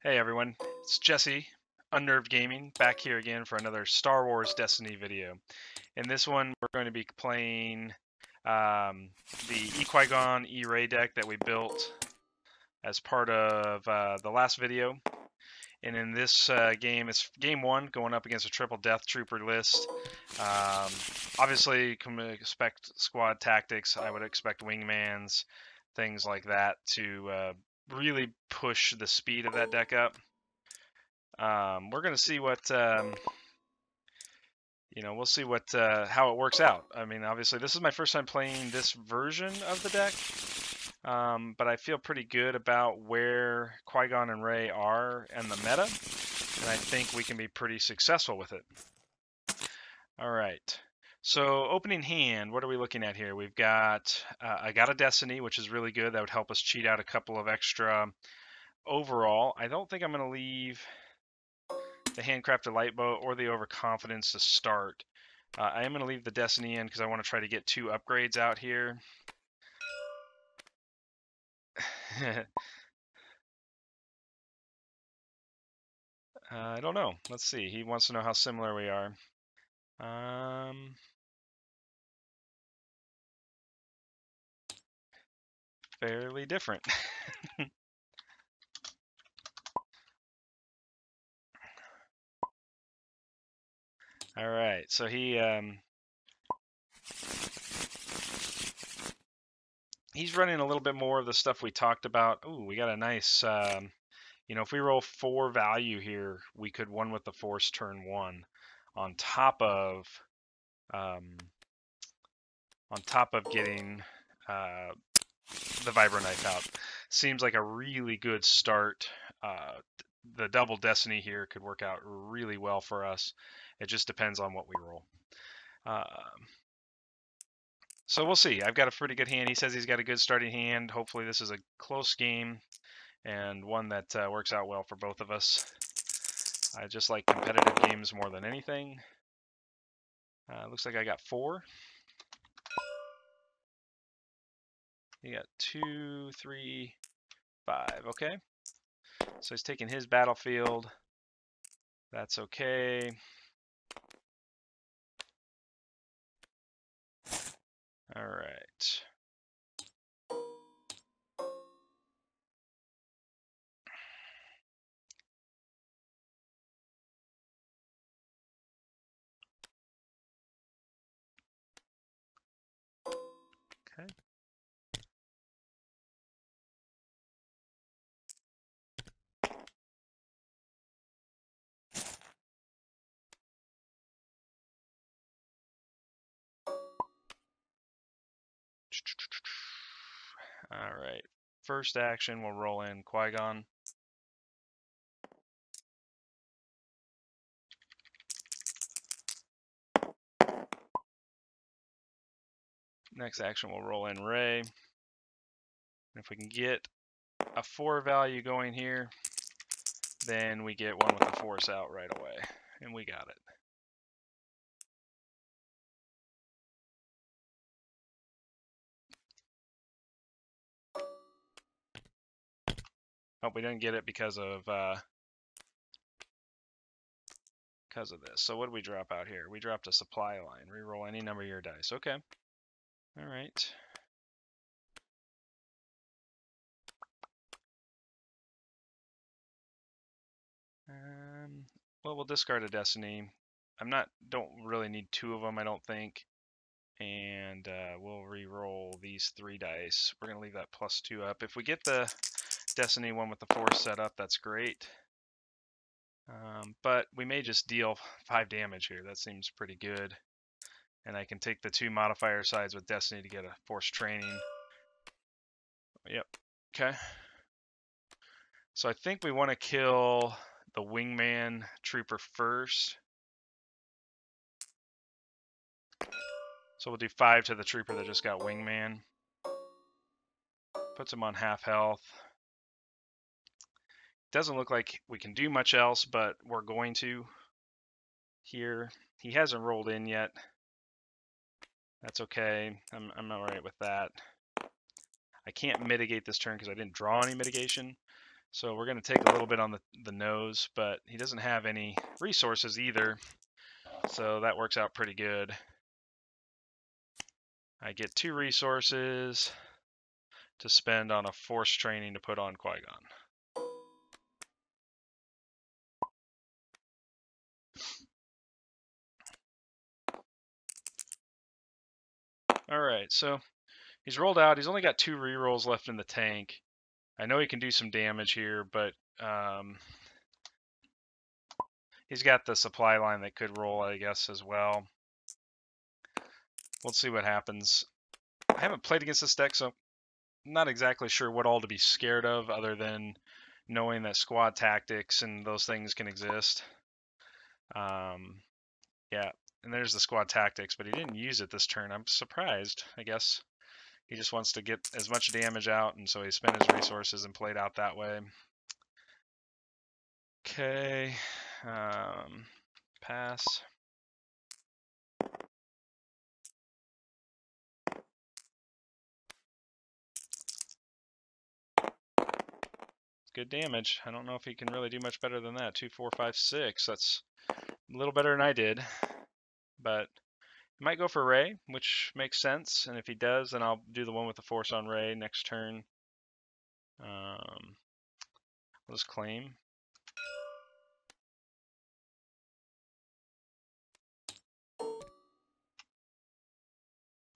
Hey everyone, it's Jesse, Unnerved Gaming, back here again for another Star Wars Destiny video. In this one, we're going to be playing the eQui-Gon eRey deck that we built as part of the last video. And in this game, it's game one, going up against a triple Deathtrooper list. Obviously, you can expect squad tactics. I would expect wingmans, things like that to really push the speed of that deck up. We're going to see what we'll see what how it works out. I mean, obviously, this is my first time playing this version of the deck, but I feel pretty good about where Qui-Gon and Rey are in the meta, and I think we can be pretty successful with it. All right. So opening hand, what are we looking at here? We've got I got a Destiny, which is really good. That would help us cheat out a couple of extra overall. I don't think I'm going to leave the handcrafted light bow or the overconfidence to start. I am going to leave the Destiny in because I want to try to get 2 upgrades out here. I don't know. Let's see. He wants to know how similar we are. Fairly different. All right. So he's running a little bit more of the stuff we talked about. Ooh, we got a nice. If we roll 4 value here, we could one with the Force turn 1, on top of getting the Vibro Knife out. Seems like a really good start. The double Destiny here could work out really well for us. It just depends on what we roll. So we'll see. I've got a pretty good hand. He says he's got a good starting hand. Hopefully this is a close game and one that works out well for both of us. I just like competitive games more than anything. Looks like I got 4. You got 2, 3, 5. Okay. So he's taking his battlefield. That's okay. All right. Okay. All right. First action, we'll roll in Qui-Gon. Next action, we'll roll in Rey. If we can get a 4 value going here, then we get one with the Force out right away. And we got it. Oh, we didn't get it because of this. So what did we drop out here? We dropped a supply line. Reroll any number of your dice. Okay. All right. Well, we'll discard a Destiny. Don't really need 2 of them, I don't think. And we'll re-roll these 3 dice. We're gonna leave that +2 up. If we get the Destiny one with the Force set up, that's great. But we may just deal 5 damage here. That seems pretty good. And I can take the 2 modifier sides with Destiny to get a Force training. Yep. Okay. So I think we want to kill the Wingman Trooper first. So we'll do 5 to the Trooper that just got Wingman. Puts him on half health. Doesn't look like we can do much else, but we're going to here. He hasn't rolled in yet. That's okay. I'm all right with that. I can't mitigate this turn because I didn't draw any mitigation. So we're going to take a little bit on the nose, but he doesn't have any resources either. So that works out pretty good. I get 2 resources to spend on a force training to put on Qui-Gon. Alright, so he's rolled out. He's only got 2 rerolls left in the tank. I know he can do some damage here, but he's got the supply line that could roll, I guess, as well. We'll see what happens. I haven't played against this deck, so I'm not exactly sure what all to be scared of other than knowing that squad tactics and those things can exist. Yeah, and there's the squad tactics, but he didn't use it this turn. I'm surprised, I guess. He just wants to get as much damage out, and so he spent his resources and played out that way. Okay, pass. Good damage. I don't know if he can really do much better than that. 2, 4, 5, 6. That's a little better than I did, but he might go for Ray, which makes sense. And if he does, then I'll do the one with the force on Ray next turn. Let's claim.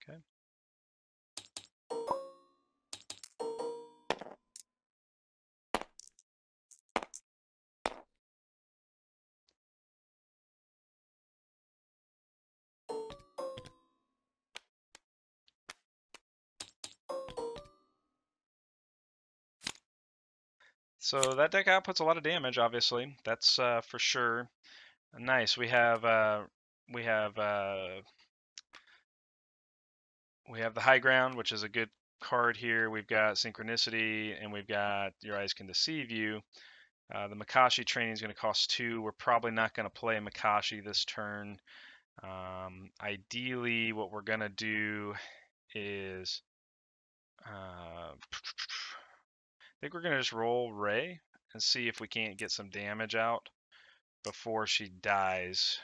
Okay. So that deck outputs a lot of damage, obviously. That's for sure. Nice. We have the high ground, which is a good card here. We've got synchronicity, and we've got your eyes can deceive you. The Makashi training is going to cost 2. We're probably not going to play Makashi this turn. Ideally, what we're going to do is I think we're going to just roll Ray and see if we can't get some damage out before she dies.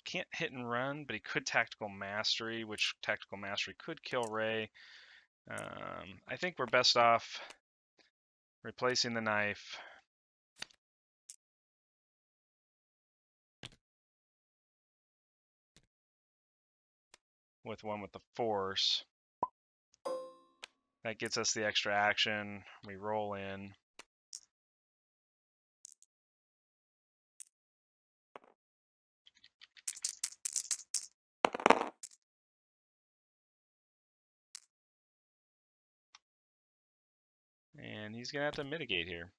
Can't hit and run, but he could Tactical Mastery, which Tactical Mastery could kill Ray. I think we're best off replacing the knife with one with the force. That gets us the extra action. We roll in. And he's going to have to mitigate here.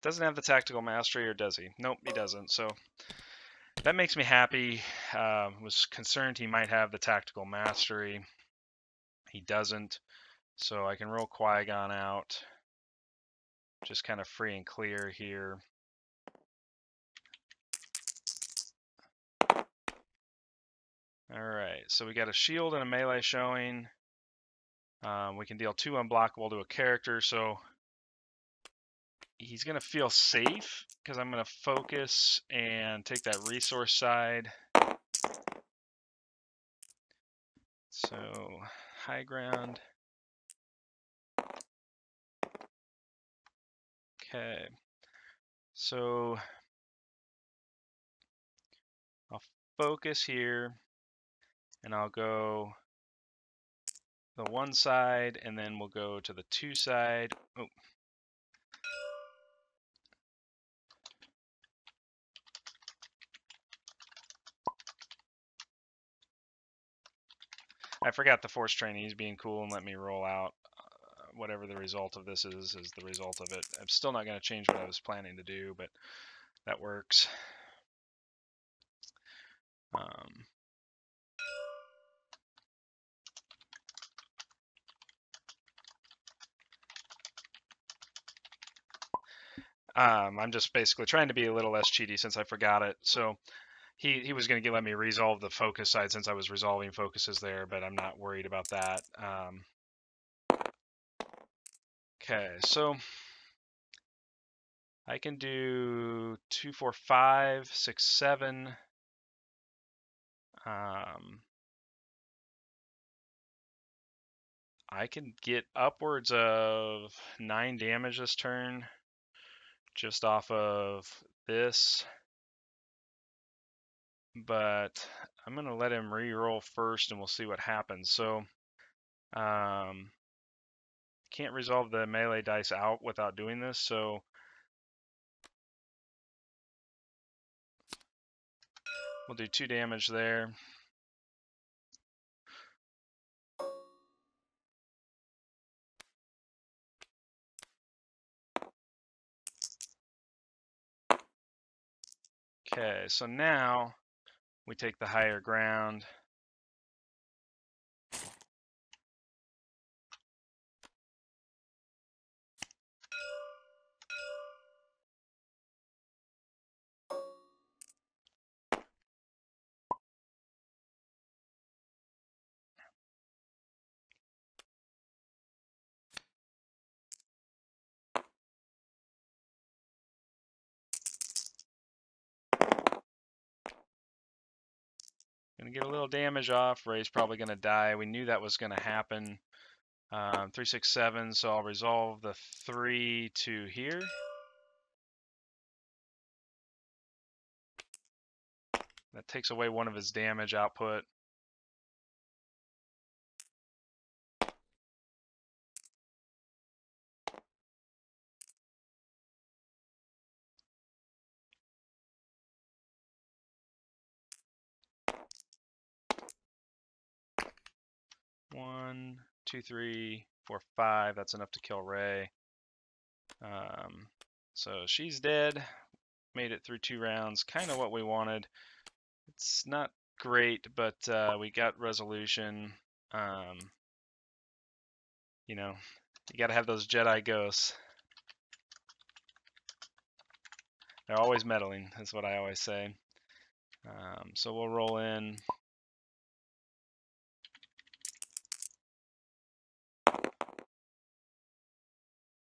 Doesn't have the Tactical Mastery, or does he? Nope, he doesn't. So that makes me happy. Was concerned he might have the Tactical Mastery. He doesn't. So I can roll Qui-Gon out. Just kind of free and clear here. Alright, so we got a shield and a melee showing. We can deal 2 unblockable to a character, so he's going to feel safe because I'm going to focus and take that resource side. So, high ground. Okay. So, I'll focus here, and I'll go the 1 side, and then we'll go to the 2 side. Oh. I forgot the force training. He's being cool and let me roll out. Whatever the result of this is the result of it. I'm still not going to change what I was planning to do, but that works. I'm just basically trying to be a little less cheaty since I forgot it. So he was going to let me resolve the focus side since I was resolving focuses there, but I'm not worried about that. Okay, so I can do 2, 4, 5, 6, 7. I can get upwards of 9 damage this turn just off of this. But I'm going to let him re-roll first and we'll see what happens. So, can't resolve the melee dice out without doing this, so we'll do 2 damage there. Okay, so now we take the higher ground. Gonna get a little damage off. Ray's probably gonna die. We knew that was gonna happen. 3, 6, 7. So I'll resolve the 3 to here. That takes away one of his damage output. One, 2, 3, 4, 5. That's enough to kill Ray. So she's dead. Made it through 2 rounds. Kind of what we wanted. It's not great, but we got resolution. You know, you got to have those Jedi ghosts. They're always meddling. That's what I always say. So we'll roll in.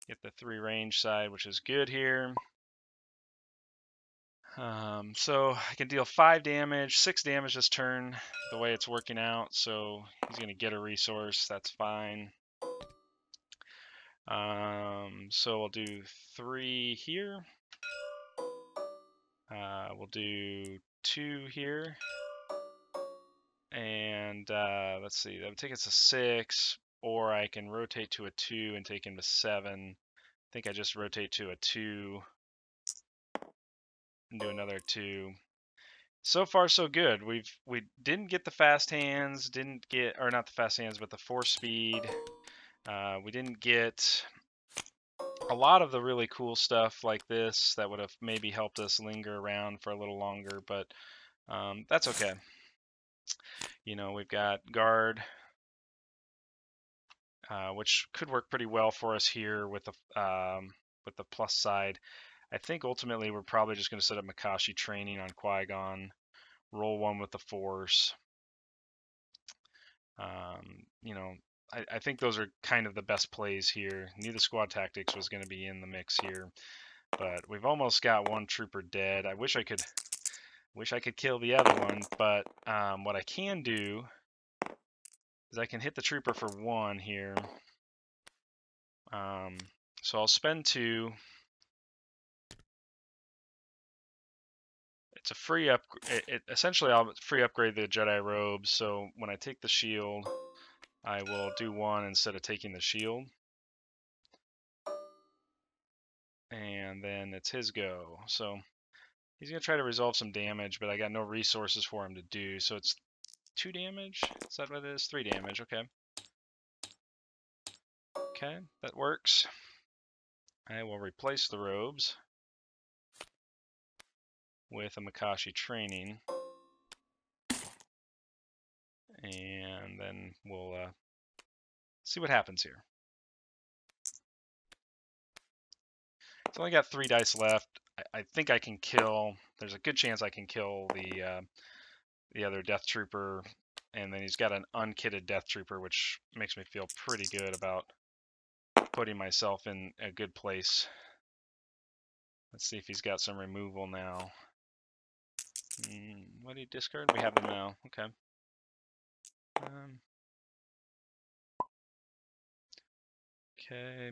Get the 3 range side, which is good here. So I can deal 5 damage, 6 damage this turn, the way it's working out. So he's going to get a resource. That's fine. So we'll do 3 here. We'll do 2 here. And let's see, that would take us to 6, or I can rotate to a 2 and take him to 7. I think I just rotate to a 2 and do another 2. So far, so good. We didn't get the fast hands, or not the fast hands, but the force speed. We didn't get a lot of the really cool stuff like this that would have maybe helped us linger around for a little longer, but that's okay. You know, we've got guard, which could work pretty well for us here with the plus side. I think ultimately we're probably just going to set up Makashi training on Qui-Gon, roll 1 with the Force. You know, I think those are kind of the best plays here. Knew the squad tactics was going to be in the mix here, but we've almost got 1 trooper dead. I wish I could kill the other one, but what I can do is I can hit the trooper for 1 here. So I'll spend 2. It's a free upgrade. Essentially, I'll free upgrade the Jedi robes. So when I take the shield, I will do 1 instead of taking the shield. And then it's his go. So he's going to try to resolve some damage, but I got no resources for him to do. So it's 2 damage? Is that what it is? 3 damage. Okay. Okay, that works. I will replace the robes with a Makashi training. And then we'll see what happens here. It's only got 3 dice left. I think I can kill. There's a good chance I can kill the other Deathtrooper, and then he's got an unkitted Deathtrooper, which makes me feel pretty good about putting myself in a good place. Let's see if he's got some removal now. What did he discard? We have him now. Okay. Okay.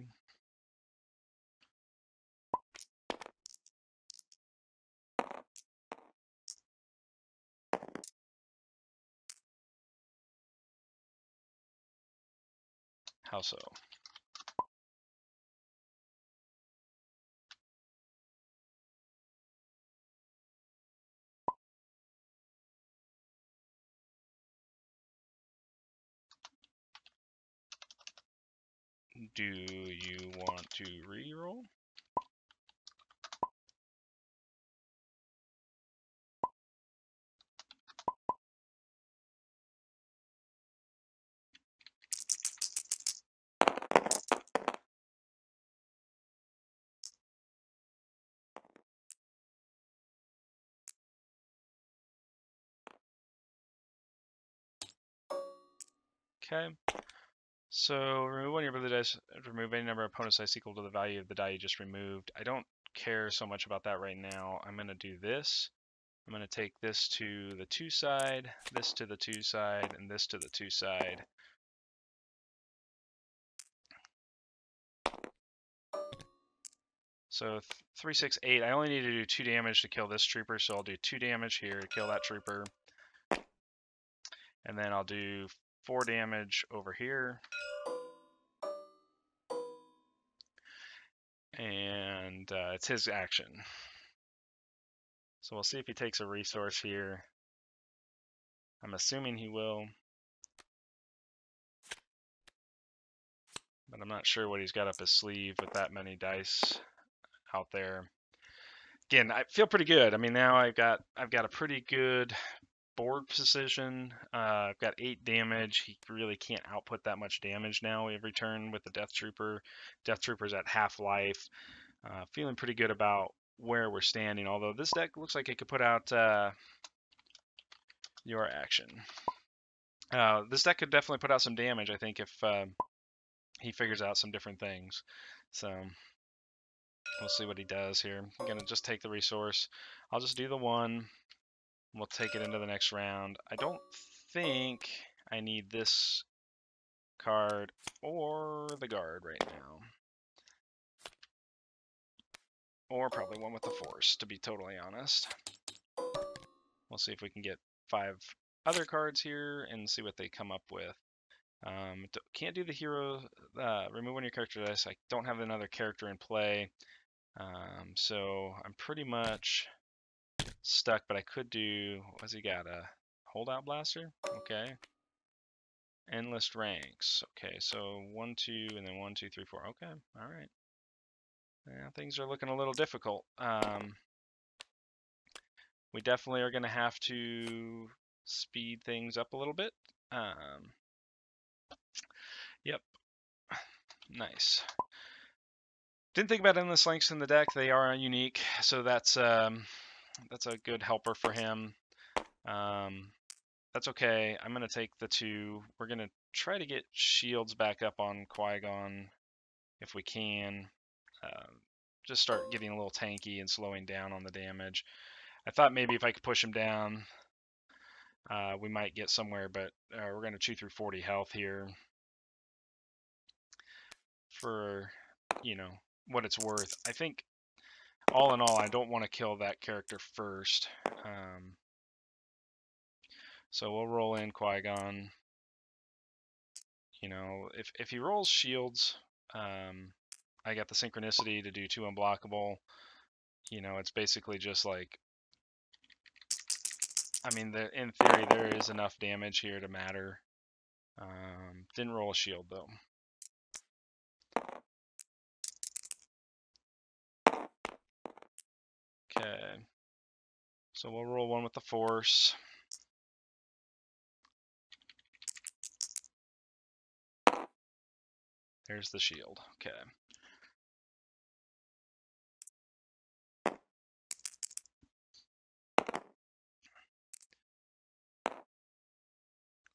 How so? Do you want to reroll? Okay. So remove one of your ability dice. Remove any number of opponent's dice equal to the value of the die you just removed. I don't care so much about that right now. I'm going to do this. I'm going to take this to the 2 side, this to the 2 side, and this to the 2 side. So 3, 6, 8. I only need to do 2 damage to kill this trooper, so I'll do 2 damage here to kill that trooper. And then I'll do 4 damage over here. And it's his action. So we'll see if he takes a resource here. I'm assuming he will. But I'm not sure what he's got up his sleeve with that many dice out there. Again, I feel pretty good. I mean, now I've got a pretty good board position. I've got 8 damage. He really can't output that much damage now every turn with the Deathtrooper. Deathtrooper's at half life. Feeling pretty good about where we're standing, although this deck looks like it could put out your action. This deck could definitely put out some damage, I think, if he figures out some different things. So we'll see what he does here. I'm going to just take the resource. I'll just do the 1. We'll take it into the next round. I don't think I need this card or the guard right now. Or probably one with the force, to be totally honest. We'll see if we can get 5 other cards here and see what they come up with. Can't do the hero, remove one of your character dice. I don't have another character in play. So I'm pretty much stuck, but I could do, what's he got, a holdout blaster? Okay. Endless ranks. Okay, so 1, 2, and then 1, 2, 3, 4. Okay, all right. Yeah, things are looking a little difficult. We definitely are going to have to speed things up a little bit. Yep. Nice. Didn't think about endless links in the deck. They are unique, so that's a good helper for him. That's okay. I'm going to take the 2. We're going to try to get shields back up on Qui-Gon if we can. Just start getting a little tanky and slowing down on the damage. I thought maybe if I could push him down, we might get somewhere, but we're going to chew through 40 health here for, you know, what it's worth. I think, all in all, I don't want to kill that character first. So we'll roll in Qui-Gon. You know, if he rolls shields, I got the synchronicity to do 2 unblockable. You know, it's basically just like, I mean, in theory, there is enough damage here to matter. Didn't roll a shield, though. Okay. So we'll roll 1 with the force. There's the shield. Okay.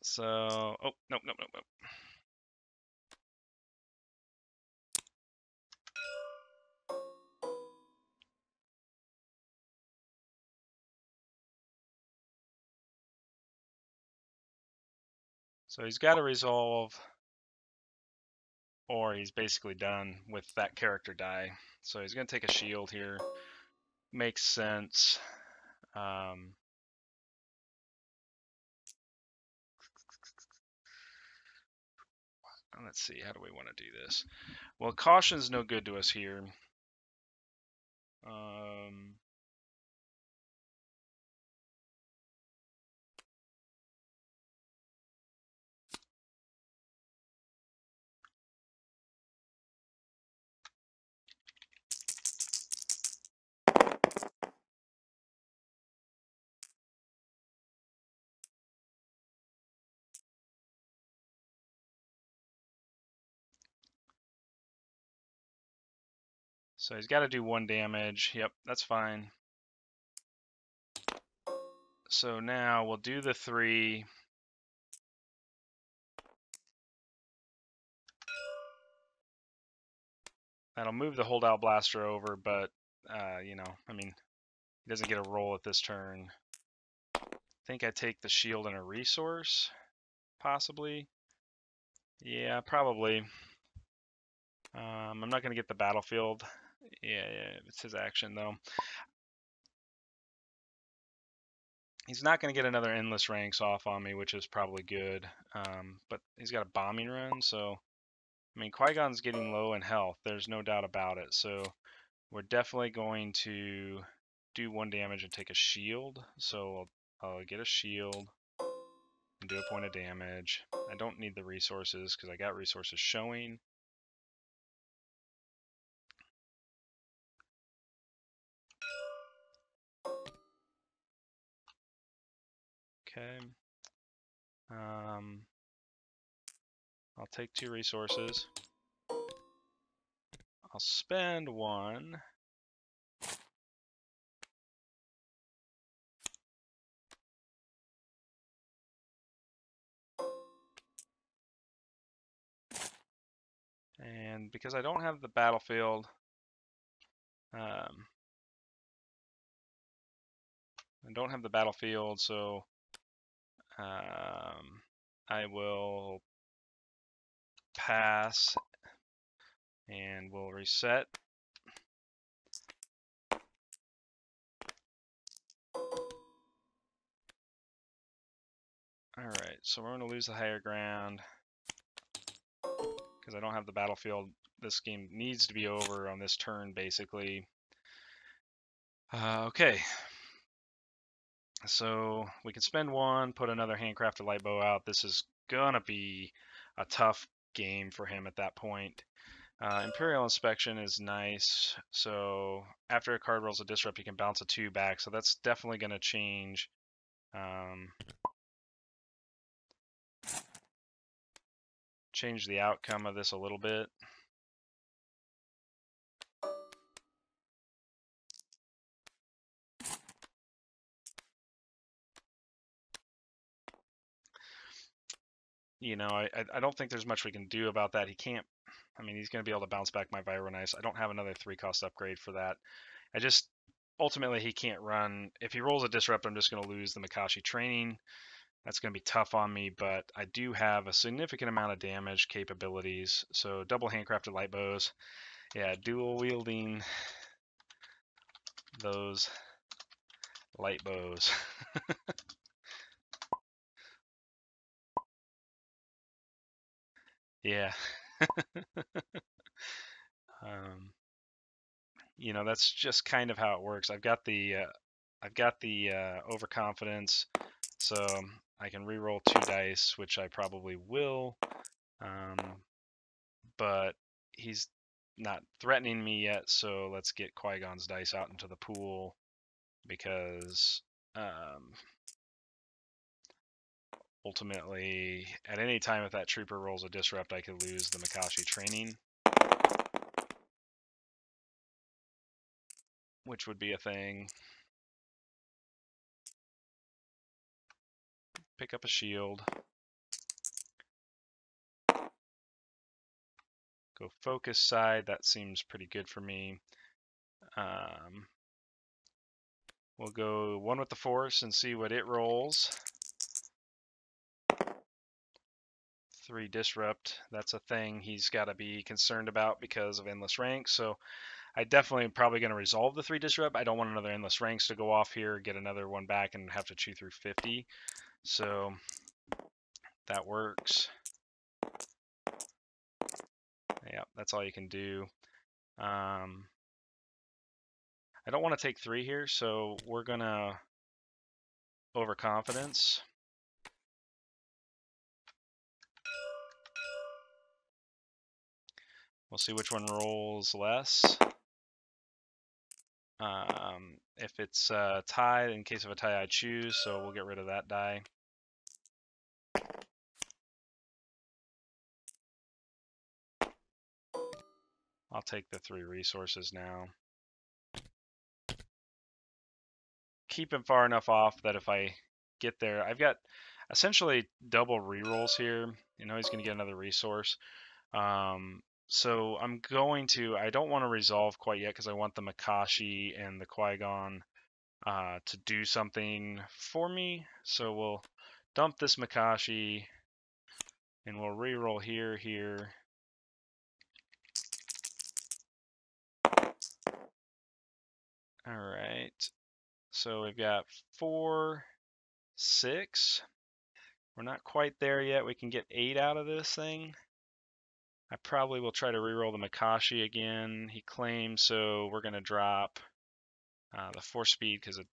So, oh, nope. So he's got to resolve, or he's basically done with that character die. So he's going to take a shield here. Makes sense. Let's see, how do we want to do this? Well, caution's no good to us here. So he's got to do 1 damage. Yep, that's fine. So now we'll do the 3. That'll move the holdout blaster over, but, you know, I mean, he doesn't get a roll at this turn. I think I take the shield and a resource, possibly. Yeah, probably. I'm not going to get the battlefield. Yeah, it's his action, though. He's not going to get another endless ranks off on me, which is probably good. But he's got a bombing run, so... I mean, Qui-Gon's getting low in health. There's no doubt about it. So we're definitely going to do 1 damage and take a shield. So I'll get a shield and do a point of damage. I don't need the resources because I got resources showing. Okay. I'll take 2 resources. I'll spend 1. And because I don't have the battlefield, I don't have the battlefield, so I will pass and we'll reset. Alright, so we're going to lose the higher ground because I don't have the battlefield. This game needs to be over on this turn, basically. Okay. So we can spend 1, put another handcrafted light bow out. This is going to be a tough game for him at that point. Imperial Inspection is nice. So after a card rolls a disrupt, you can bounce a 2 back. So that's definitely going to change. Change the outcome of this a little bit. You know, I don't think there's much we can do about that. He can't, I mean, he's going to be able to bounce back my Vironice. I don't have another 3-cost upgrade for that. I just, ultimately, he can't run. If he rolls a disrupt, I'm just going to lose the Makashi training. That's going to be tough on me, but I do have a significant amount of damage capabilities. So double handcrafted light bows. Yeah, dual wielding those light bows. Yeah. You know, that's just kind of how it works. I've got the overconfidence, so I can re-roll 2 dice, which I probably will. But he's not threatening me yet, so let's get Qui-Gon's dice out into the pool because ultimately, at any time if that trooper rolls a disrupt, I could lose the Makashi training, which would be a thing. Pick up a shield. Go focus side, that seems pretty good for me. We'll go 1 with the force and see what it rolls. 3 disrupt. That's a thing he's got to be concerned about because of endless ranks. So I definitely probably going to resolve the 3 disrupt. I don't want another endless ranks to go off here, get another one back, and have to chew through 50. So that works. Yeah, that's all you can do. I don't want to take 3 here, so we're going to overconfidence. We'll see which one rolls less. If it's tied, in case of a tie, I choose, so we'll get rid of that die. I'll take the 3 resources now. Keep him far enough off that if I get there, I've got essentially double rerolls here. You know, he's going to get another resource. So I'm going to, I don't want to resolve quite yet because I want the Makashi and the Qui-Gon to do something for me. So we'll dump this Makashi and we'll reroll here, here. All right. So we've got 4, 6. We're not quite there yet. We can get 8 out of this thing. I probably will try to reroll the Makashi again. He claims, so we're going to drop the 4 speed because it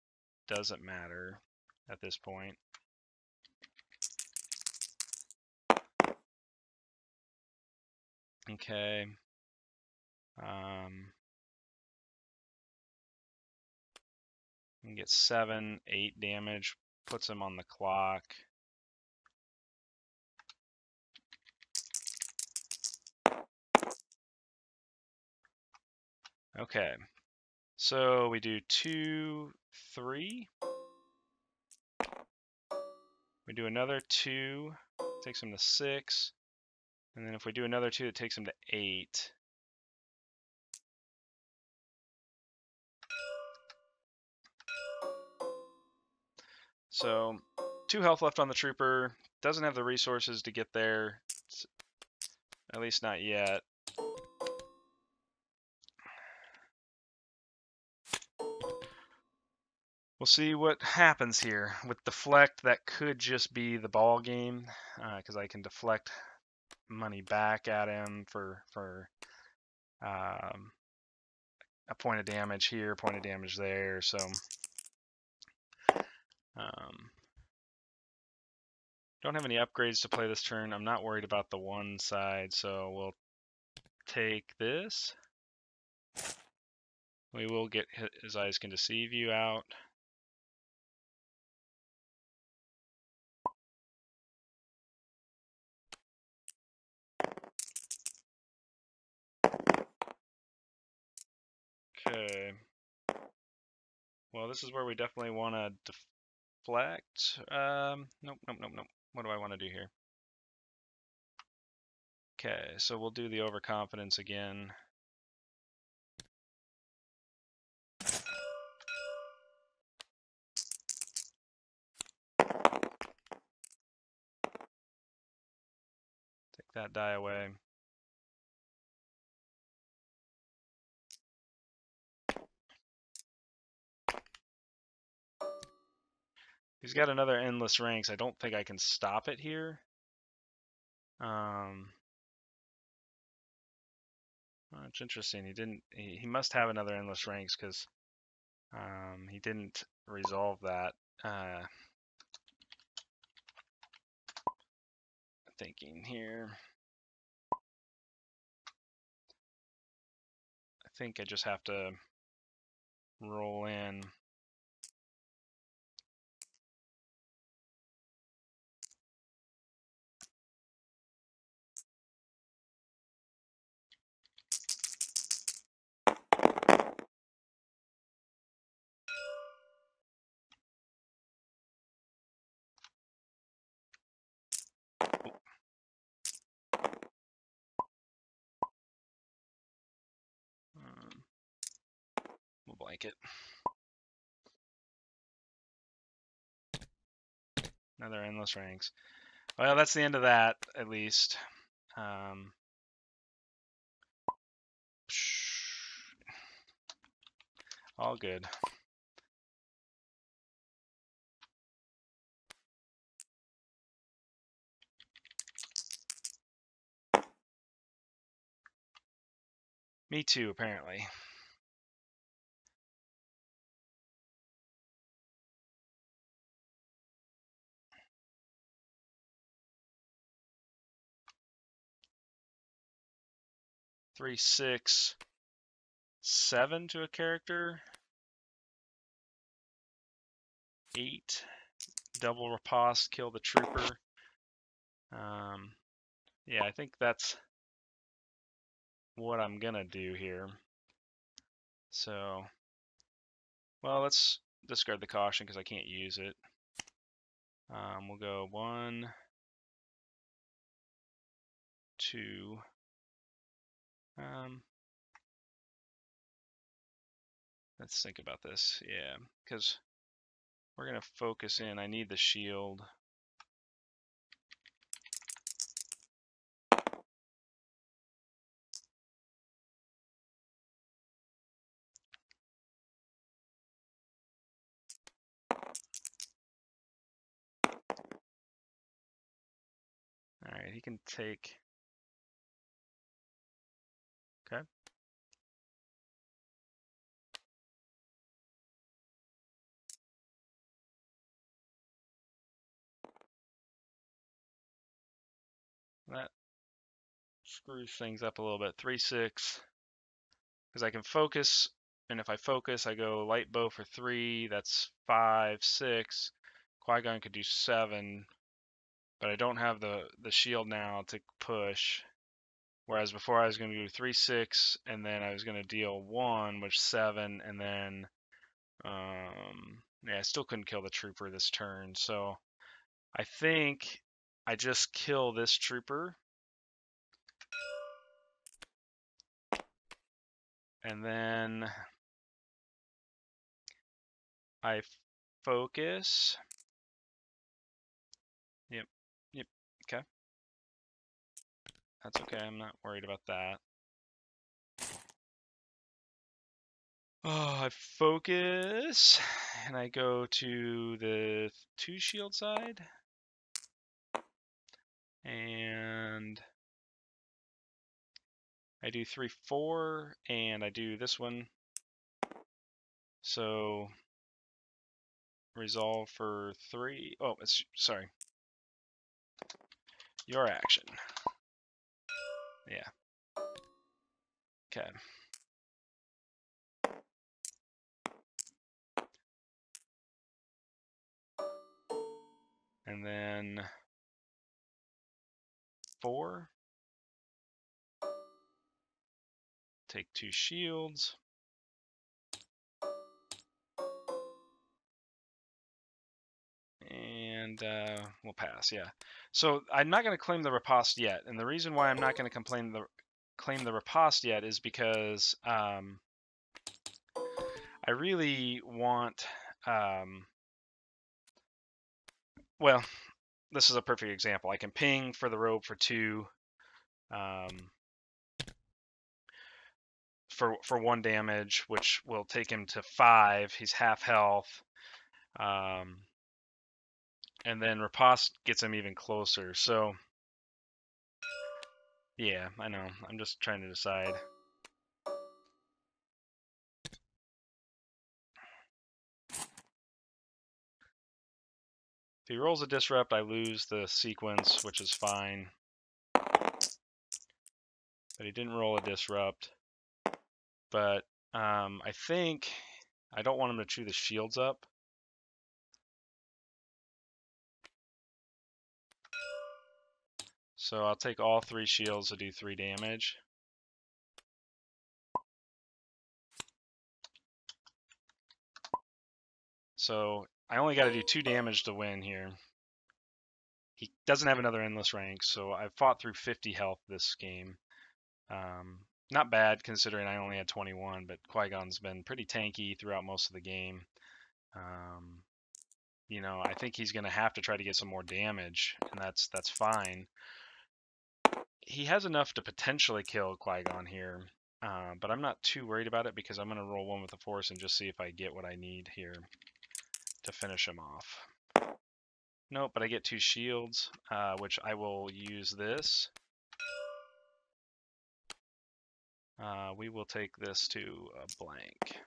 doesn't matter at this point. Okay. We can get 7, 8 damage. Puts him on the clock. Okay. So we do 2, 3. We do another 2. Takes him to 6. And then if we do another 2, it takes him to 8. So 2 health left on the trooper. Doesn't have the resources to get there. At least not yet. We'll see what happens here. With deflect, that could just be the ball game, because I can deflect money back at him for a point of damage here, point of damage there. So don't have any upgrades to play this turn. I'm not worried about the one side, so we'll take this. We will get His Eyes Can Deceive You out. Okay. Well, this is where we definitely want to deflect. Nope. What do I want to do here? Okay, so we'll do the overconfidence again. Take that die away. He's got another endless ranks. I don't think I can stop it here. It's interesting. He didn't. He must have another endless ranks because he didn't resolve that. Thinking here. I think I just have to roll in. We'll blanket. Another endless ranks. Well, that's the end of that, at least. All good. Me too, apparently. Three, 6, 7 to a character. 8. Double riposte, kill the trooper. Yeah, I think that's what I'm gonna do here. So, well, let's discard the caution because I can't use it. We'll go 1, 2. Let's think about this. Yeah, because we're gonna focus in. I need the shield. All right, he can take. Okay. That screws things up a little bit. 3, 6. Because I can focus, and if I focus, I go light bow for 3. That's 5, 6. Qui-Gon could do 7, but I don't have the shield now to push. Whereas before I was going to do 3, 6, and then I was going to deal 1, which 7, and then yeah, I still couldn't kill the trooper this turn. So I think I just kill this trooper, and then I focus. Yep. Yep. Okay. That's okay. I'm not worried about that. Oh, I focus, and I go to the 2 shield side, and I do 3, 4, and I do this one. So resolve for 3. Oh, it's sorry. Your action. Yeah. Okay. And then 4. Take 2 shields. And we'll pass, yeah. So I'm not going to claim the riposte yet, and the reason why I'm not going to claim the riposte yet is because I really want. Well, this is a perfect example. I can ping for the robe for 2, for 1 damage, which will take him to 5. He's half health. And then riposte gets him even closer. So, yeah, I know. I'm just trying to decide. If he rolls a disrupt, I lose the sequence, which is fine. But he didn't roll a disrupt. But I think I don't want him to chew the shields up. So I'll take all 3 shields to do 3 damage. So I only got to do 2 damage to win here. He doesn't have another endless rank, so I've fought through 50 health this game. Not bad considering I only had 21, but Qui-Gon's been pretty tanky throughout most of the game. you know, I think he's going to have to try to get some more damage, and that's fine. He has enough to potentially kill Qui-Gon here, but I'm not too worried about it because I'm going to roll one with the Force and just see if I get what I need here to finish him off. Nope, but I get 2 shields, which I will use this. We will take this to a blank.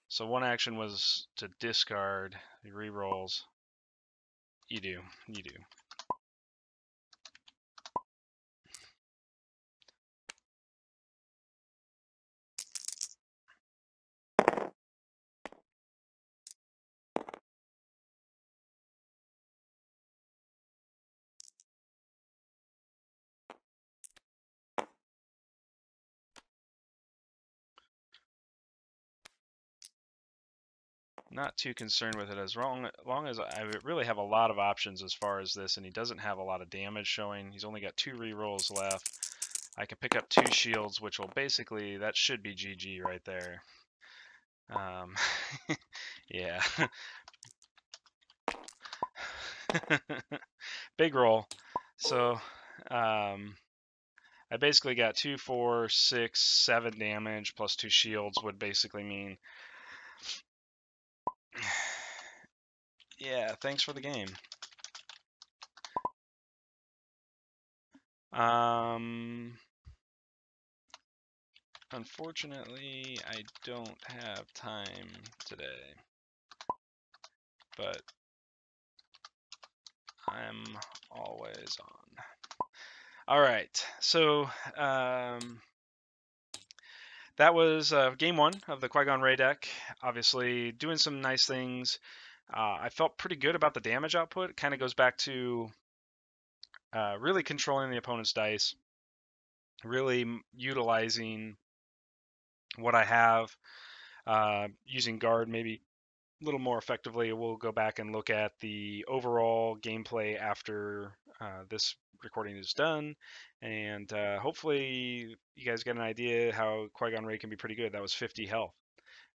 So one action was to discard the rerolls. You do. Not too concerned with it as long as I really have a lot of options as far as this, and he doesn't have a lot of damage showing. He's only got 2 rerolls left. I can pick up 2 shields, which will basically, that should be GG right there. Yeah. Big roll. So, I basically got 2, 4, 6, 7 damage plus 2 shields would basically mean, yeah, thanks for the game. Unfortunately, I don't have time today, but I'm always on. All right, so that was game 1 of the Qui-Gon Rey deck. Obviously, doing some nice things. I felt pretty good about the damage output. It kind of goes back to really controlling the opponent's dice, really utilizing what I have, using guard maybe a little more effectively. We'll go back and look at the overall gameplay after this recording is done, and hopefully you guys get an idea how Qui-Gon Rey can be pretty good. That was 50 health.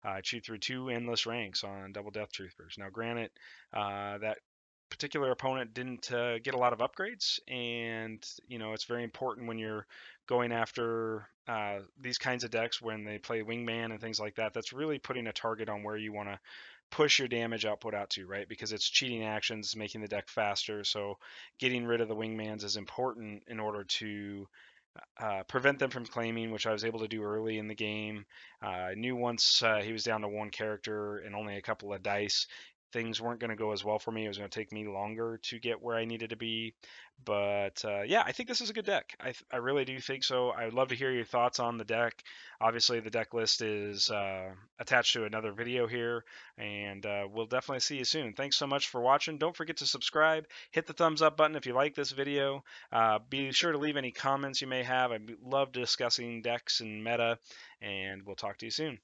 I chewed through 2 endless ranks on double Deathtroopers. Now, granted, that particular opponent didn't get a lot of upgrades, and you know it's very important when you're going after these kinds of decks when they play Wingman and things like that. That's really putting a target on where you want to push your damage output out to, right? Because it's cheating actions, making the deck faster. So getting rid of the Wingmans is important in order to prevent them from claiming, which I was able to do early in the game. I knew once he was down to 1 character and only a couple of dice, things weren't going to go as well for me. It was going to take me longer to get where I needed to be. But yeah, I think this is a good deck. I really do think so. I would love to hear your thoughts on the deck. Obviously, the deck list is attached to another video here, and we'll definitely see you soon. Thanks so much for watching. Don't forget to subscribe. Hit the thumbs up button if you like this video. Be sure to leave any comments you may have. I love discussing decks and meta, and we'll talk to you soon.